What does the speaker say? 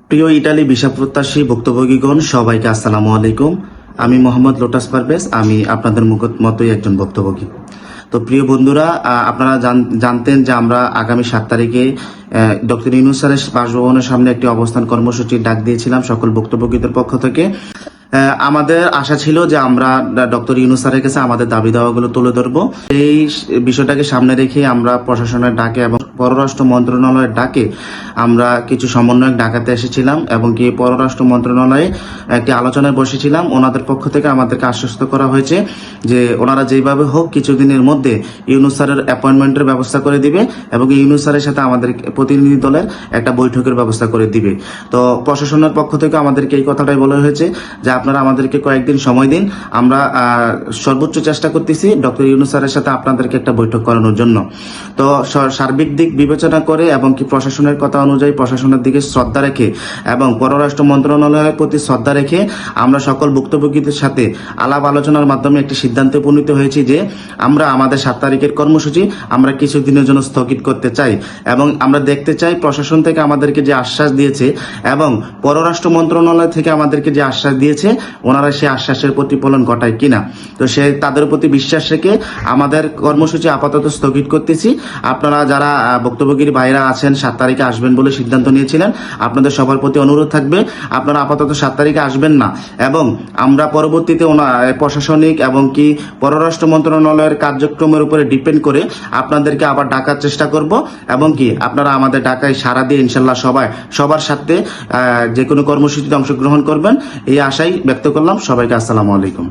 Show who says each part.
Speaker 1: প্রিয় Italy visa প্রত্যাশী ভুক্তভোগীগণ সবাইকে আসসালামু আলাইকুম। আমি মোহাম্মদ লোটাস পারভেজ। আমি আপনাদের মতোই একজন ভুক্তভোগী। তো প্রিয় বন্ধুরা, আপনারা জানতেন যে আমরা আগামী 7 তারিখে ডক্টর ইউনূস স্যারের বাসভবনের সামনে একটি অবস্থান কর্মসূচির ডাক দিয়েছিলাম সকল ভুক্তভোগীদের পক্ষ থেকে। আমাদের আশা ছিল যে আমরা ডক্টর ইউনূস স্যারের কাছে আমাদের দাবি দাওয়াগুলো তুলে ধরবো। এই বিষয়টাকে সামনে রেখে আমরা প্রশাসনের ডাকে এবং পররাষ্ট্র মন্ত্রণালয়ের ডাকে আমরা কিছু সমন্বয়ক ডাকাতে এসেছিলাম এবং কি পররাষ্ট্র মন্ত্রণালয়ে একটি আলোচনায় বসেছিলাম। ওনাদের পক্ষ থেকে আমাদেরকে আশ্বস্ত করা হয়েছে যে ওনারা যেভাবে হোক কিছুদিনের মধ্যে ইউনূস স্যারের অ্যাপয়েন্টমেন্টের ব্যবস্থা করে দিবে এবং ইউনূস স্যারের সাথে আমাদের প্রতিনিধি দলের একটা বৈঠকের ব্যবস্থা করে দিবে। তো প্রশাসনের পক্ষ থেকে আমাদেরকে এই কথাটাই বলা হয়েছে যে আপনারা আমাদেরকে কয়েকদিন সময় দিন, আমরা সর্বোচ্চ চেষ্টা করতেছি ডক্টর ইউনূস স্যারের সাথে আপনাদেরকে একটা বৈঠক করানোর জন্য। তো সার্বিক দিক বিবেচনা করে এবং কি প্রশাসনের কথা অনুযায়ী প্রশাসনের দিকে শ্রদ্ধা রেখে এবং পররাষ্ট্র মন্ত্রণালয়ের প্রতি শ্রদ্ধা রেখে আমরা সকল ভুক্তভোগীদের সাথে আলাপ আলোচনার মাধ্যমে একটি সিদ্ধান্তে উপনীত হয়েছি যে আমরা আমাদের 7 তারিখের কর্মসূচি আমরা কিছুদিনের জন্য স্থগিত করতে চাই এবং আমরা দেখতে চাই প্রশাসন থেকে আমাদেরকে যে আশ্বাস দিয়েছে এবং পররাষ্ট্র মন্ত্রণালয় থেকে আমাদেরকে যে আশ্বাস দিয়েছে ওনারা সেই আশ্বাসের প্রতিফলন ঘটায় কিনা। তো তাদের প্রতি বিশ্বাস রেখে আমাদের কর্মসূচি আপাতত স্থগিত করতেছি। আপনারা যারা ভুক্তভোগীর ভাইরা আছেন 7 তারিখে আসবেন বলে সিদ্ধান্ত নিয়েছিলেন, আপনাদের সবার প্রতি অনুরোধ থাকবে আপনারা আপাতত 7 তারিখে আসবেন না এবং আমরা পরবর্তীতে প্রশাসনিক এবং কি পররাষ্ট্র মন্ত্রণালয়ের কার্যক্রমের উপরে ডিপেন্ড করে আপনাদেরকে আবার ডাকার চেষ্টা করব এবং কি আপনারা আমাদের ডাকায় সাড়া দিয়ে ইনশাল্লাহ সবার সাথে যে কোনো কর্মসূচিতে অংশগ্রহণ করবেন এই আশাই ব্যক্ত করলাম। সবাইকে আসসালামু আলাইকুম।